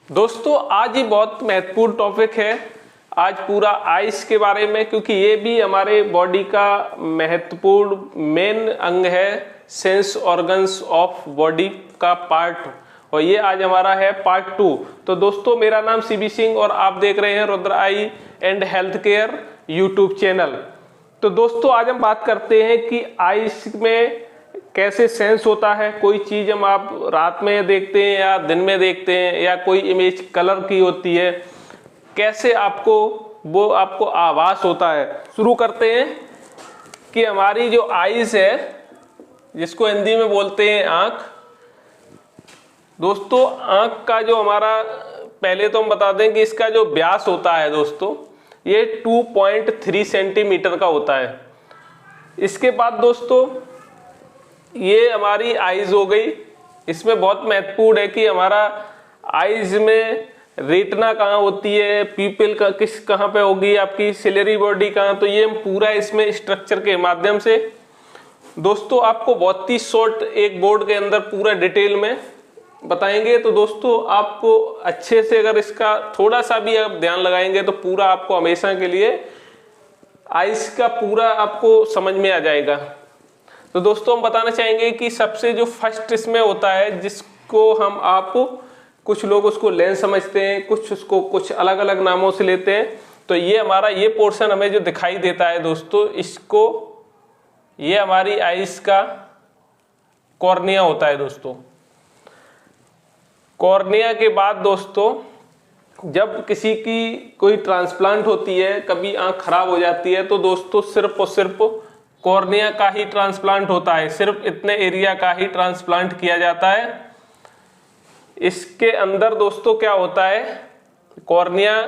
दोस्तों आज ही बहुत महत्वपूर्ण टॉपिक है। आज पूरा आइस के बारे में, क्योंकि ये भी हमारे बॉडी का महत्वपूर्ण मेन अंग है, सेंस ऑर्गन्स ऑफ बॉडी का पार्ट। और ये आज हमारा है पार्ट 2। तो दोस्तों मेरा नाम सीबी सिंह और आप देख रहे हैं Rudra eye and health care YouTube channel. तो दोस्तों आज हम बात करते हैं कि आइस में कैसे सेंस होता है। कोई चीज हम आप रात में देखते हैं या दिन में देखते हैं, या कोई इमेज कलर की होती है, कैसे आपको आभास होता है। शुरू करते हैं कि हमारी जो आइज है, जिसको हिंदी में बोलते हैं आंख। दोस्तों आंख का जो हमारा, पहले तो हम बता दें कि इसका जो व्यास होता है दोस्तों, ये 2.3 सेंटीमीटर का होता है। इसके बाद दोस्तों ये हमारी आइज हो गई। इसमें बहुत महत्वपूर्ण है कि हमारा आइज में रेटिना कहाँ होती है, पीपल का कहाँ पे होगी, आपकी सिलेरी बॉडी कहाँ। तो ये हम पूरा इसमें स्ट्रक्चर के माध्यम से दोस्तों आपको बहुत ही शॉर्ट एक बोर्ड के अंदर पूरा डिटेल में बताएंगे। तो दोस्तों आपको अच्छे से अगर इसका थोड़ा सा भी आप ध्यान लगाएंगे तो पूरा आपको हमेशा के लिए आइज का पूरा आपको समझ में आ जाएगा। तो दोस्तों हम बताना चाहेंगे कि सबसे जो फर्स्ट इसमें होता है, जिसको हम कुछ लोग उसको लेंस समझते हैं, कुछ उसको कुछ अलग अलग नामों से लेते हैं। तो ये हमारा ये पोर्शन हमें जो दिखाई देता है दोस्तों, इसको ये हमारी आइज का कॉर्निया होता है दोस्तों। कॉर्निया के बाद दोस्तों जब किसी की कोई ट्रांसप्लांट होती है, कभी आंख खराब हो जाती है, तो दोस्तों सिर्फ और सिर्फ कॉर्निया का ही ट्रांसप्लांट होता है। सिर्फ इतने एरिया का ही ट्रांसप्लांट किया जाता है। इसके अंदर दोस्तों क्या होता है, कॉर्निया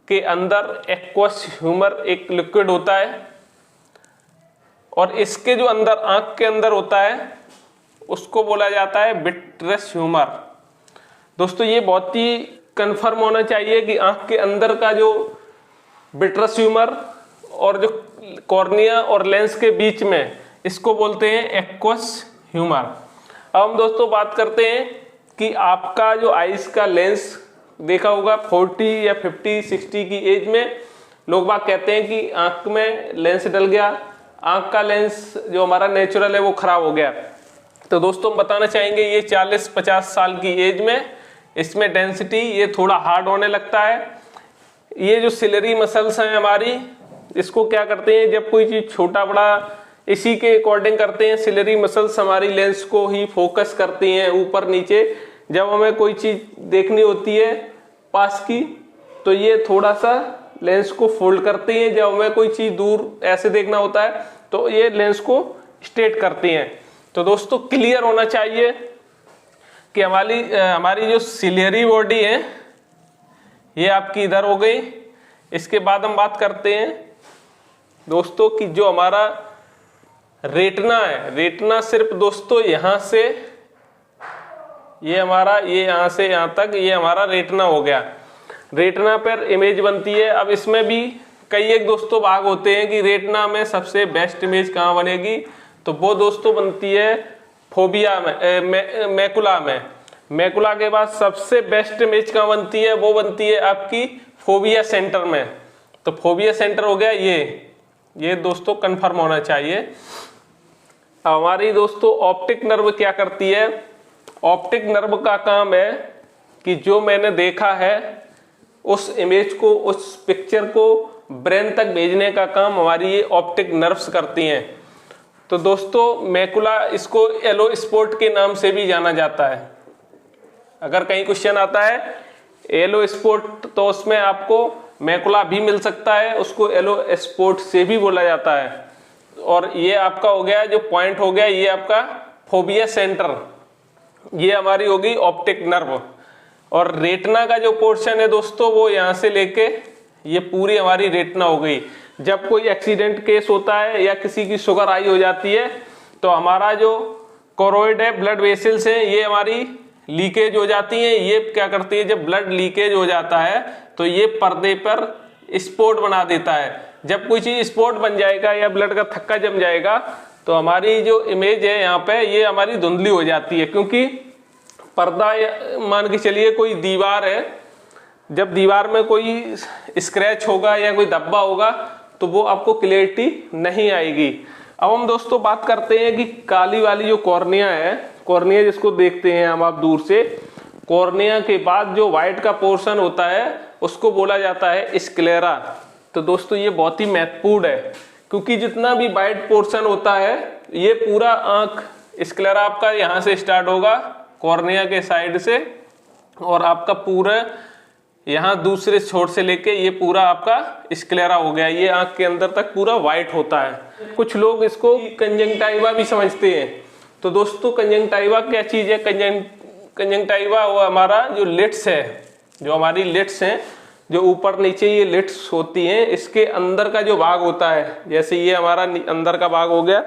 के अंदर एक्वस ह्यूमर एक लिक्विड होता है, और इसके जो अंदर आंख के अंदर होता है उसको बोला जाता है विट्रस ह्यूमर। दोस्तों ये बहुत ही कंफर्म होना चाहिए कि आंख के अंदर का जो विट्रस ह्यूमर और जो कॉर्निया और लेंस के बीच में, इसको बोलते हैं एक्वस ह्यूमर। अब हम दोस्तों बात करते हैं कि आपका जो आइज का लेंस देखा होगा 40 या 50 60 की एज में लोग बात कहते हैं कि आंख में लेंस डल गया, आंख का लेंस जो हमारा नेचुरल है वो खराब हो गया। तो दोस्तों हम बताना चाहेंगे ये 40-50 साल की एज में इसमें डेंसिटी ये थोड़ा हार्ड होने लगता है। ये जो सिलेरी मसल्स हैं हमारी, इसको क्या करते हैं, जब कोई चीज छोटा बड़ा इसी के अकॉर्डिंग करते हैं। सिलेरी मसल्स हमारी लेंस को ही फोकस करती हैं ऊपर नीचे। जब हमें कोई चीज देखनी होती है पास की, तो ये थोड़ा सा लेंस को फोल्ड करती हैं। जब हमें कोई चीज दूर ऐसे देखना होता है तो ये लेंस को स्ट्रेट करती हैं। तो दोस्तों क्लियर होना चाहिए कि हमारी जो सिलेरी बॉडी है ये आपकी इधर हो गई। इसके बाद हम बात करते हैं दोस्तों कि जो हमारा रेटिना है, रेटिना सिर्फ दोस्तों यहां से ये यहां से यहां तक ये हमारा रेटिना हो गया। रेटिना पर इमेज बनती है। अब इसमें भी कई एक दोस्तों भाग होते हैं कि रेटिना में सबसे बेस्ट इमेज कहां बनेगी, तो वो दोस्तों बनती है फोबिया में, मैकुला में। मैकुला के बाद सबसे बेस्ट इमेज कहां बनती है, वो बनती है आपकी फोबिया सेंटर में। तो फोबिया सेंटर हो गया ये दोस्तों कंफर्म होना चाहिए। हमारी दोस्तों ऑप्टिक नर्व क्या करती है, ऑप्टिक नर्व का काम है कि जो मैंने देखा है उस इमेज को, उस पिक्चर को ब्रेन तक भेजने का काम हमारी ये ऑप्टिक नर्व्स करती हैं। तो दोस्तों मैकुला, इसको येलो स्पॉट के नाम से भी जाना जाता है। अगर कहीं क्वेश्चन आता है येलो स्पॉट, तो उसमें आपको मैकुला भी मिल सकता है, उसको येलो स्पॉट से भी बोला जाता है। और ये आपका हो गया जो पॉइंट हो गया, ये आपका फोबिया सेंटर, ये हमारी होगी ऑप्टिक नर्व। और रेटिना का जो पोर्शन है दोस्तों, वो यहाँ से लेके ये पूरी हमारी रेटिना हो गई। जब कोई एक्सीडेंट केस होता है या किसी की शुगर हाई हो जाती है, तो हमारा जो कोरोइड है, ब्लड वेसल्स है, ये हमारी लीकेज हो जाती है। ये क्या करती है, जब ब्लड लीकेज हो जाता है तो ये पर्दे पर स्पॉट बना देता है। जब कोई चीज स्पॉट बन जाएगा या ब्लड का थक्का जम जाएगा, तो हमारी जो इमेज है यहाँ पे ये हमारी धुंधली हो जाती है, क्योंकि पर्दा मान के चलिए कोई दीवार है, जब दीवार में कोई स्क्रैच होगा या कोई धब्बा होगा तो वो आपको क्लियरिटी नहीं आएगी। अब हम दोस्तों बात करते हैं कि काली वाली जो कॉर्निया है, कॉर्निया जिसको देखते हैं हम आप दूर से, कॉर्निया के बाद जो व्हाइट का पोर्शन होता है उसको बोला जाता है स्क्लेरा। तो दोस्तों ये बहुत ही महत्वपूर्ण है, क्योंकि जितना भी व्हाइट पोर्शन होता है ये पूरा आंख, स्क्लेरा आपका यहाँ से स्टार्ट होगा कॉर्निया के साइड से, और आपका पूरा यहाँ दूसरे छोर से लेके ये पूरा आपका स्क्लेरा हो गया, ये आंख के अंदर तक पूरा व्हाइट होता है। कुछ लोग इसको कंजंक्टिवा भी समझते हैं। तो दोस्तों कंजंक्टिवा क्या चीज है? कंजंक्टिवा वो हमारा जो लिड्स है, जो हमारी लिड्स हैं, जो ऊपर नीचे ये लिड्स होती हैं, इसके अंदर का जो भाग होता है, जैसे ये हमारा अंदर का भाग हो गया,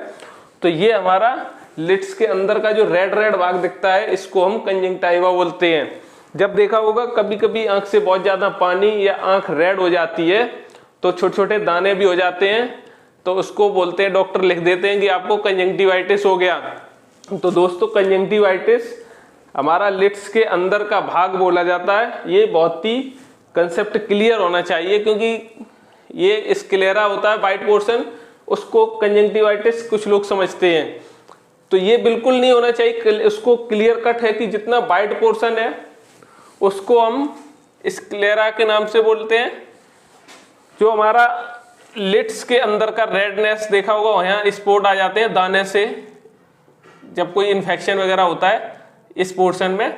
तो ये हमारा लिड्स के अंदर का जो रेड रेड भाग दिखता है इसको हम कंजंक्टिवा बोलते हैं। जब देखा होगा कभी कभी आंख से बहुत ज्यादा पानी या आंख रेड हो जाती है तो छोटे छोटे दाने भी हो जाते हैं, तो उसको बोलते हैं, डॉक्टर लिख देते हैं कि आपको कंजंक्टिवाइटिस हो गया। तो दोस्तों कंजंक्टिवाइटिस हमारा लिड्स के अंदर का भाग बोला जाता है। ये बहुत ही कंसेप्ट क्लियर होना चाहिए, क्योंकि ये स्क्लेरा होता है व्हाइट पोर्शन, उसको कंजंक्टिवाइटिस कुछ लोग समझते हैं। तो ये बिल्कुल नहीं होना चाहिए, उसको क्लियर कट है कि जितना व्हाइट पोर्शन है उसको हम स्क्लेरा के नाम से बोलते हैं। जो हमारा लिड्स के अंदर का रेडनेस देखा होगा, यहाँ स्पॉट आ जाते हैं दाने से, जब कोई इन्फेक्शन वगैरह होता है इस पोर्शन में,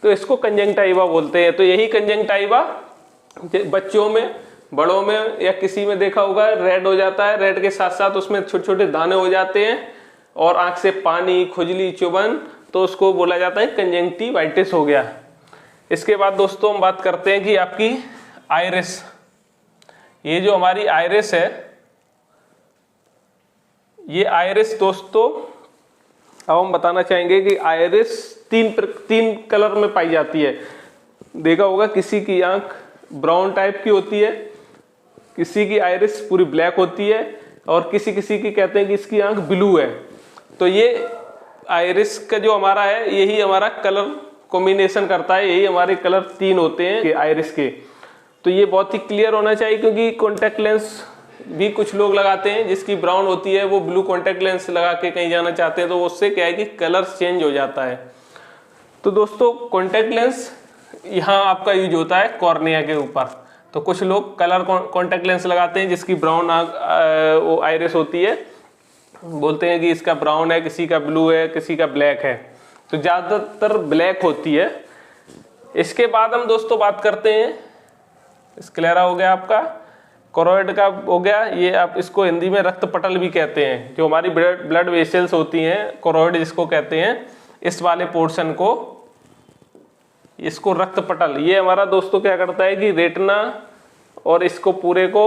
तो इसको कंजंक्टिवा बोलते हैं। तो यही कंजंक्टिवा बच्चों में, बड़ों में या किसी में देखा होगा रेड हो जाता है, रेड के साथ साथ उसमें छोटे छोटे दाने हो जाते हैं और आंख से पानी, खुजली, चुभन, तो उसको बोला जाता है कंजंक्टिवाइटिस हो गया। इसके बाद दोस्तों हम बात करते हैं कि आपकी आइरिस, ये जो हमारी आइरिस है, ये आइरिस दोस्तों अब हम बताना चाहेंगे कि आइरिस तीन कलर में पाई जाती है। देखा होगा किसी की आंख ब्राउन टाइप की होती है, किसी की आइरिस पूरी ब्लैक होती है, और किसी किसी की कहते हैं कि इसकी आंख ब्लू है। तो ये आइरिस का जो हमारा है यही हमारा कलर कॉम्बिनेशन करता है, यही हमारे कलर तीन होते हैं आइरिस के। तो ये बहुत ही क्लियर होना चाहिए, क्योंकि कॉन्टेक्ट लेंस भी कुछ लोग लगाते हैं, जिसकी ब्राउन होती है वो ब्लू कॉन्टेक्ट लेंस लगा के कहीं जाना चाहते हैं, तो उससे क्या है कि कलर चेंज हो जाता है। तो दोस्तों कॉन्टेक्ट लेंस यहाँ आपका यूज होता है कॉर्निया के ऊपर। तो कुछ लोग कलर कॉन्टेक्ट लेंस लगाते हैं जिसकी ब्राउन वो आइरिस होती है, बोलते हैं कि इसका ब्राउन है, किसी का ब्लू है, किसी का ब्लैक है, तो ज्यादातर ब्लैक होती है। इसके बाद हम दोस्तों बात करते हैं, स्क्लेरा हो गया आपका, कोरोइड का हो गया, ये आप इसको हिंदी में रक्त पटल भी कहते हैं। जो हमारी ब्लड वेसल्स होती हैं, कोरोइड जिसको कहते हैं, इस वाले पोर्शन को, इसको रक्त पटल, ये हमारा दोस्तों क्या करता है कि रेटिना और इसको पूरे को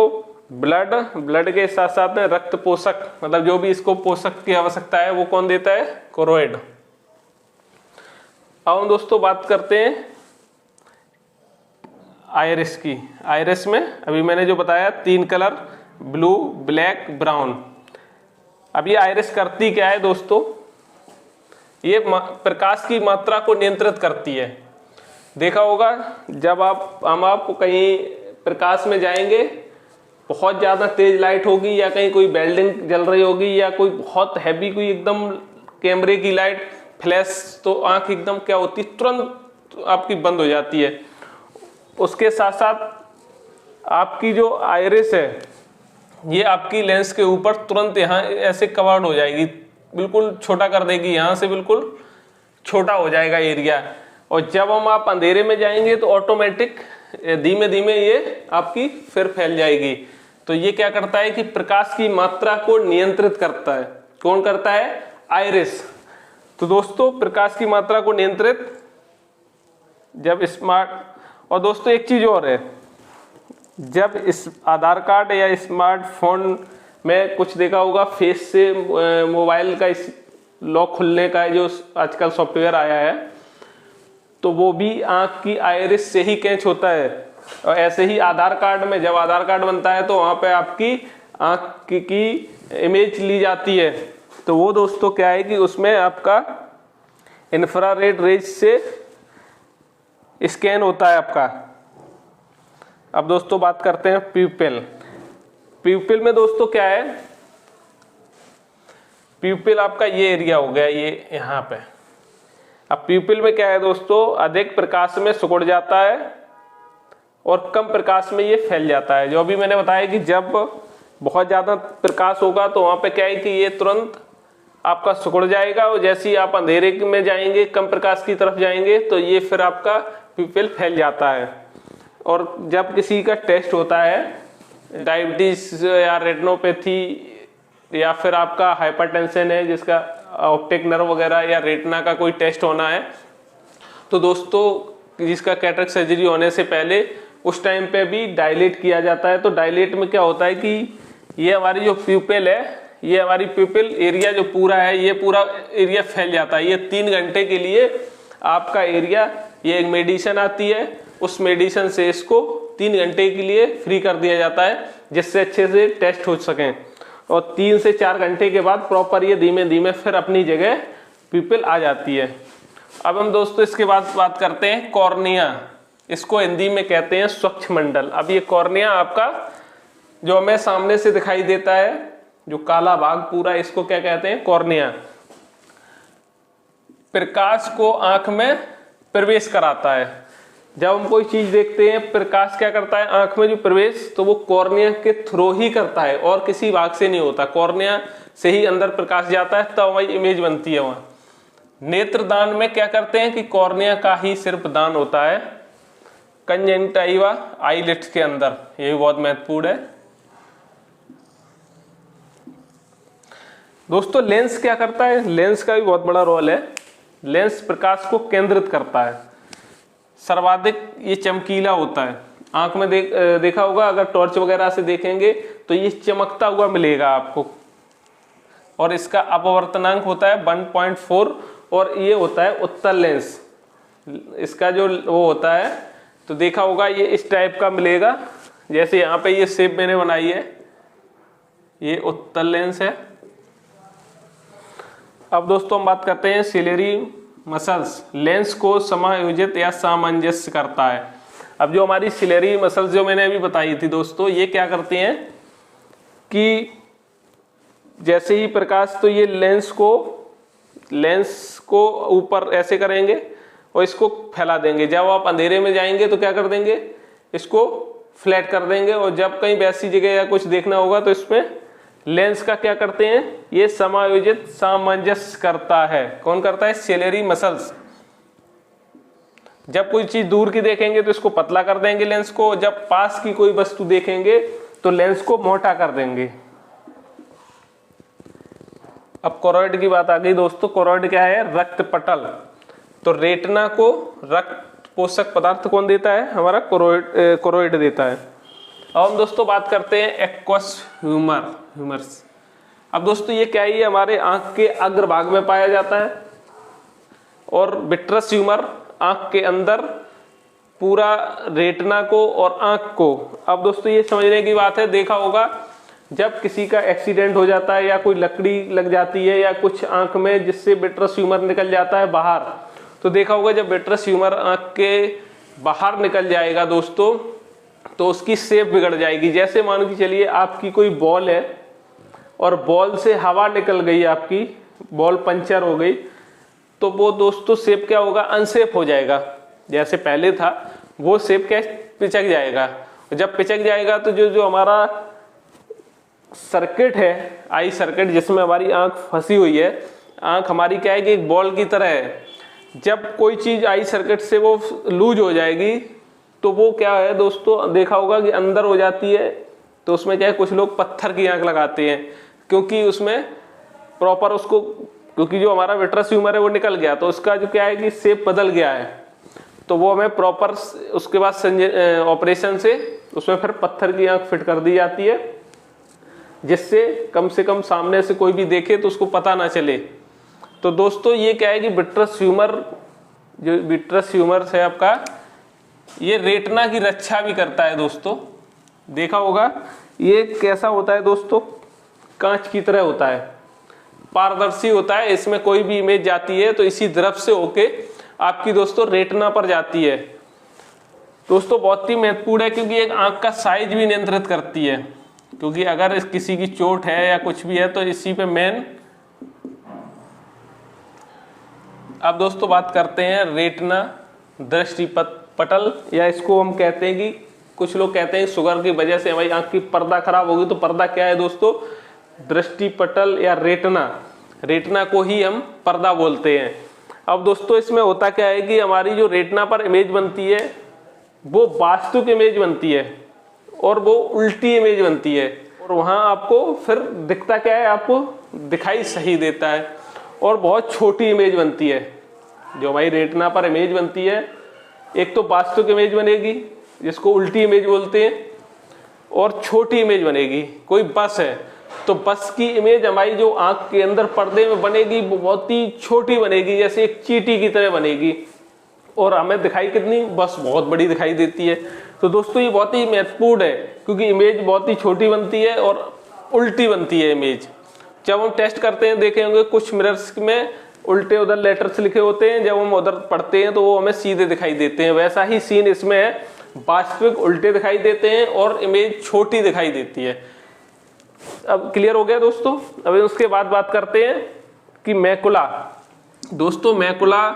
ब्लड के साथ साथ में रक्त पोषक, मतलब जो भी इसको पोषक की आवश्यकता है वो कौन देता है? कोरोइड। अब हम दोस्तों बात करते हैं आइरिस की। आइरिस में अभी मैंने जो बताया तीन कलर, ब्लू, ब्लैक, ब्राउन। अब ये आइरिस करती क्या है दोस्तों? ये प्रकाश की मात्रा को नियंत्रित करती है। देखा होगा जब हम आपको कहीं प्रकाश में जाएंगे, बहुत ज्यादा तेज लाइट होगी या कहीं कोई बिल्डिंग जल रही होगी या कोई बहुत हैवी कोई एकदम कैमरे की लाइट फ्लैश, तो आंख एकदम क्या होती है, तुरंत आपकी बंद हो जाती है। उसके साथ साथ आपकी जो आइरिस है ये आपकी लेंस के ऊपर तुरंत यहाँ ऐसे कवर्ड हो जाएगी, बिल्कुल छोटा कर देगी, यहाँ से बिल्कुल छोटा हो जाएगा एरिया। और जब हम आप अंधेरे में जाएंगे तो ऑटोमेटिक धीमे धीमे ये आपकी फिर फैल जाएगी। तो ये क्या करता है कि प्रकाश की मात्रा को नियंत्रित करता है। कौन करता है? आइरिस। तो दोस्तों प्रकाश की मात्रा को नियंत्रित जब स्मार्ट, और दोस्तों एक चीज और है, जब इस आधार कार्ड या स्मार्टफोन में कुछ देखा होगा फेस से मोबाइल का इस लॉक खुलने का जो आजकल सॉफ्टवेयर आया है, तो वो भी आंख की आइरिस से ही कैच होता है। और ऐसे ही आधार कार्ड में जब आधार कार्ड बनता है तो वहां पे आपकी आंख की इमेज ली जाती है। तो वो दोस्तों क्या है कि उसमें आपका इंफ्रारेड रेज से स्कैन होता है आपका। अब दोस्तों बात करते हैं प्यूपिल। प्यूपिल में दोस्तों क्या है, प्यूपिल आपका ये एरिया हो गया, ये यहाँ पे। अब प्यूपिल में क्या है दोस्तों, अधिक प्रकाश में सिकुड़ जाता है और कम प्रकाश में ये फैल जाता है। जो अभी मैंने बताया कि जब बहुत ज़्यादा प्रकाश होगा तो वहाँ पे क्या है कि ये तुरंत आपका सिकुड़ जाएगा, और जैसे ही आप अंधेरे में जाएंगे, कम प्रकाश की तरफ जाएंगे, तो ये फिर आपका प्यूपिल फैल जाता है। और जब किसी का टेस्ट होता है डायबिटीज या रेटिनोपैथी या फिर आपका हाइपरटेंशन है जिसका ऑप्टिक नर्व वगैरह या रेटिना का कोई टेस्ट होना है, तो दोस्तों जिसका कैटरेक्ट सर्जरी होने से पहले उस टाइम पे भी डायलेट किया जाता है। तो डायलेट में क्या होता है कि ये हमारी जो प्यूपिल है, ये हमारी प्यूपिल एरिया जो पूरा है, ये पूरा एरिया फैल जाता है। ये 3 घंटे के लिए आपका एरिया, ये एक मेडिसिन आती है, उस मेडिसिन से इसको 3 घंटे के लिए फ्री कर दिया जाता है जिससे अच्छे से टेस्ट हो सकें। और 3 से 4 घंटे के बाद प्रॉपर ये धीमे धीमे फिर अपनी जगह प्यूपिल आ जाती है। अब हम दोस्तों इसके बाद बात करते हैं कॉर्निया। इसको हिंदी में कहते हैं स्वच्छ मंडल। अब ये कॉर्निया आपका जो हमें सामने से दिखाई देता है, जो काला भाग पूरा, इसको क्या कहते हैं, कॉर्निया। प्रकाश को आंख में प्रवेश कराता है। जब हम कोई चीज देखते हैं, प्रकाश क्या करता है आंख में जो प्रवेश, तो वो कॉर्निया के थ्रू ही करता है और किसी भाग से नहीं होता। कॉर्निया से ही अंदर प्रकाश जाता है, तब वही इमेज बनती है वहां। नेत्रदान में क्या करते हैं कि कॉर्निया का ही सिर्फ दान होता है कंजंक्टिवा आईलिड्स के अंदर। ये भी बहुत महत्वपूर्ण है दोस्तों। लेंस क्या करता है, लेंस का भी बहुत बड़ा रोल है। लेंस प्रकाश को केंद्रित करता है, सर्वाधिक ये चमकीला होता है। आंख में देखा होगा, अगर टॉर्च वगैरह से देखेंगे तो ये चमकता हुआ मिलेगा आपको। और इसका अपवर्तनांक होता है 1.4 और ये होता है उत्तल लेंस। इसका जो वो होता है तो देखा होगा ये इस टाइप का मिलेगा, जैसे यहाँ पे ये शेप मैंने बनाई है, ये उत्तल लेंस है। अब दोस्तों हम बात करते हैं सिलेरी मसल्स। लेंस को समायोजित या सामंजस्य करता है। अब जो हमारी सिलेरी मसल्स जो मैंने अभी बताई थी दोस्तों, ये क्या करती हैं कि जैसे ही प्रकाश, तो ये लेंस को ऊपर ऐसे करेंगे और इसको फैला देंगे। जब आप अंधेरे में जाएंगे तो क्या कर देंगे, इसको फ्लैट कर देंगे। और जब कहीं वैसी जगह या कुछ देखना होगा तो इसमें लेंस का क्या करते हैं, ये समायोजित सामंजस्य करता है। कौन करता है, सिलेरी मसल्स। जब कोई चीज दूर की देखेंगे तो इसको पतला कर देंगे लेंस को, जब पास की कोई वस्तु देखेंगे तो लेंस को मोटा कर देंगे। अब कोरोइड की बात आ गई दोस्तों। कोरोइड क्या है, रक्त पटल। तो रेटिना को रक्त पोषक पदार्थ कौन देता है, हमारा कोरोइड देता है। अब हम दोस्तों बात करते हैं एक्वस ह्यूमर्स। अब दोस्तों ये क्या है, ये हमारे आंख के अग्रभाग में पाया जाता है। और विट्रस ह्यूमर आंख के अंदर पूरा रेटिना को और आंख को। अब दोस्तों ये समझने की बात है, देखा होगा जब किसी का एक्सीडेंट हो जाता है या कोई लकड़ी लग जाती है या कुछ आंख में, जिससे विट्रस ह्यूमर निकल जाता है बाहर, तो देखा होगा जब विट्रस ह्यूमर आंख के बाहर निकल जाएगा दोस्तों, तो उसकी शेप बिगड़ जाएगी। जैसे मान के चलिए आपकी कोई बॉल है और बॉल से हवा निकल गई, आपकी बॉल पंचर हो गई, तो वो दोस्तों शेप क्या होगा, अनशेप हो जाएगा। जैसे पहले था वो शेप क्या, पिचक जाएगा। जब पिचक जाएगा तो जो हमारा सर्किट है, आई सर्किट, जिसमें हमारी आंख फंसी हुई है, आंख हमारी क्या है कि एक बॉल की तरह है। जब कोई चीज आई सर्किट से वो लूज हो जाएगी तो वो क्या है दोस्तों, देखा होगा कि अंदर हो जाती है। तो उसमें क्या है, कुछ लोग पत्थर की आंख लगाते हैं, क्योंकि उसमें प्रॉपर उसको, क्योंकि जो हमारा विट्रस ह्यूमर है वो निकल गया, तो उसका जो क्या है कि शेप बदल गया है। तो वो हमें प्रॉपर उसके बाद ऑपरेशन से उसमें फिर पत्थर की आंख फिट कर दी जाती है, जिससे कम से कम सामने से कोई भी देखे तो उसको पता ना चले। तो दोस्तों ये क्या है कि विट्रस ह्यूमर, जो विट्रस ह्यूमर है आपका, ये रेटिना की रक्षा भी करता है दोस्तों। देखा होगा ये कैसा होता है दोस्तों, कांच की तरह होता है। पारदर्शी होता है, इसमें कोई भी इमेज जाती है तो इसी तरफ से होके आपकी दोस्तों रेटिना पर जाती है। दोस्तों बहुत ही महत्वपूर्ण है क्योंकि एक आंख का साइज भी नियंत्रित करती है, क्योंकि अगर किसी की चोट है या कुछ भी है तो इसी पे मेन। अब दोस्तों बात करते हैं रेटिना दृष्टि पटल, या इसको हम कहते हैं कि कुछ लोग कहते हैं शुगर की वजह से हमारी आंख की पर्दा खराब होगी, तो पर्दा क्या है दोस्तों? दृष्टि पटल या रेटिना। रेटिना को ही हम पर्दा बोलते हैं। अब दोस्तों इसमें होता क्या है कि हमारी जो रेटिना पर इमेज बनती है वो वास्तविक इमेज बनती है और वो उल्टी इमेज बनती है, और वहाँ आपको फिर दिखता क्या है, आपको दिखाई सही देता है और बहुत छोटी इमेज बनती है। जो हमारी रेटिना पर इमेज बनती है, एक तो वास्तविक इमेज बनेगी जिसको उल्टी इमेज बोलते हैं, और छोटी इमेज बनेगी। कोई बस है तो बस की इमेज हमारी जो आंख के अंदर पर्दे में बनेगी वो बहुत ही छोटी बनेगी, जैसे एक चींटी की तरह बनेगी, और हमें दिखाई कितनी, बस बहुत बड़ी दिखाई देती है। तो दोस्तों ये बहुत ही महत्वपूर्ण है क्योंकि इमेज बहुत ही छोटी बनती है और उल्टी बनती है इमेज। जब हम टेस्ट करते हैं देखे होंगे कुछ मिरर्स में उल्टे उधर लेटर्स लिखे होते हैं, जब हम उधर पढ़ते हैं तो वो हमें सीधे दिखाई देते हैं। वैसा ही सीन इसमें है, वास्तविक उल्टे दिखाई देते हैं और इमेज छोटी दिखाई देती है। अब क्लियर हो गया दोस्तों। अब उसके बाद बात करते हैं कि मैकुला। दोस्तों मैकुला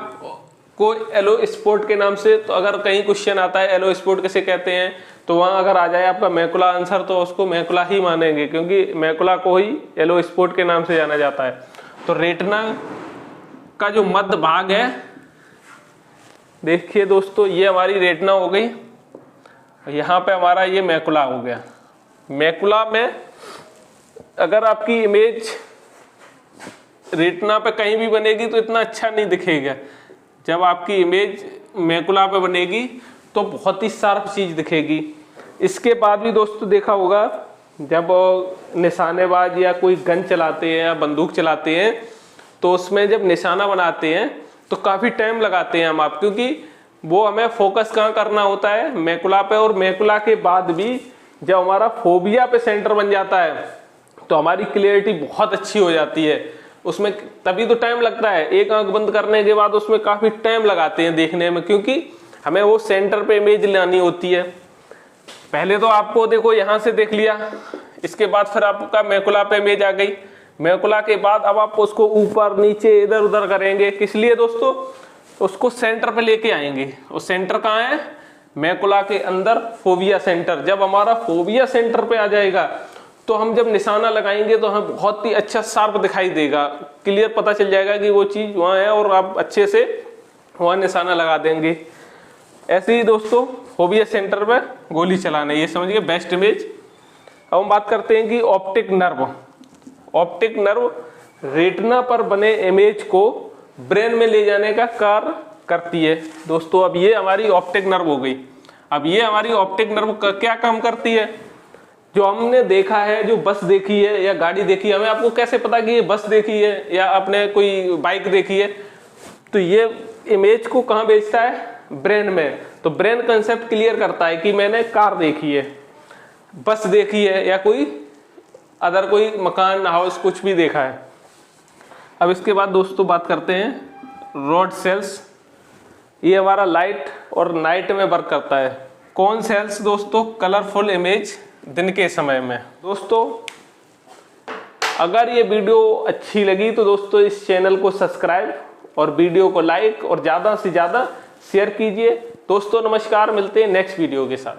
को एलो स्पॉट के नाम से, तो अगर कहीं क्वेश्चन आता है एलो स्पॉट कैसे कहते हैं, तो वहां अगर आ जाए आपका मैकुला आंसर तो उसको मैकुला ही मानेंगे, क्योंकि मैकुला को ही एलो स्पॉट के नाम से जाना जाता है। तो रेटिना का जो मध्य भाग है, देखिए दोस्तों ये हमारी रेटिना हो गई, यहाँ पे हमारा ये मैकुला हो गया। मैकुला में अगर आपकी इमेज रेटिना पे कहीं भी बनेगी तो इतना अच्छा नहीं दिखेगा। जब आपकी इमेज मैकुला पे बनेगी तो बहुत ही शार्प चीज दिखेगी। इसके बाद भी दोस्तों देखा होगा, जब निशानेबाज या कोई गन चलाते हैं या बंदूक चलाते हैं तो उसमें जब निशाना बनाते हैं तो काफी टाइम लगाते हैं हम आप, क्योंकि वो हमें फोकस कहाँ करना होता है, मैकुला पे। और मैकुला के बाद भी जब हमारा फोबिया पे सेंटर बन जाता है तो हमारी क्लियरिटी बहुत अच्छी हो जाती है उसमें। तभी तो टाइम लगता है, एक आंख बंद करने के बाद उसमें काफी टाइम लगाते हैं देखने में, क्योंकि हमें वो सेंटर पे इमेज लानी होती है। पहले तो आपको देखो यहाँ से देख लिया, इसके बाद फिर आपका मैकुला पे इमेज आ गई। मैकुला के बाद अब आप उसको ऊपर नीचे इधर उधर करेंगे, किस लिए दोस्तों? उसको सेंटर पे लेके आएंगे। और सेंटर कहाँ है? मैकुला के अंदर फोबिया सेंटर। जब हमारा फोबिया सेंटर पे आ जाएगा तो हम जब निशाना लगाएंगे तो हमें बहुत ही अच्छा शार्प दिखाई देगा, क्लियर पता चल जाएगा कि वो चीज वहां है, और आप अच्छे से वहां निशाना लगा देंगे। ऐसे ही दोस्तों फोबिया सेंटर पे गोली चलाना, ये समझिए बेस्ट इमेज। अब हम बात करते हैं कि optic nerve. Optic nerve retina पर बने इमेज को ब्रेन में ले जाने का कार्य करती है दोस्तों। अब ये हमारी ऑप्टिक नर्व हो गई। अब ये हमारी ऑप्टिक नर्व क्या काम करती है? जो हमने देखा है, जो बस देखी है या गाड़ी देखी है, हमें आपको कैसे पता कि ये बस देखी है या आपने कोई बाइक देखी है? तो ये इमेज को कहाँ भेजता है? ब्रेन में। तो ब्रेन कंसेप्ट क्लियर करता है कि मैंने कार देखी है, बस देखी है, या कोई अदर कोई मकान हाउस कुछ भी देखा है। अब इसके बाद दोस्तों बात करते हैं रॉड सेल्स। ये हमारा लाइट और नाइट में वर्क करता है। कौन सेल्स दोस्तों? कलरफुल इमेज दिन के समय में। दोस्तों अगर ये वीडियो अच्छी लगी तो दोस्तों इस चैनल को सब्सक्राइब और वीडियो को लाइक और ज़्यादा से ज़्यादा शेयर कीजिए। दोस्तों नमस्कार, मिलते हैं नेक्स्ट वीडियो के साथ।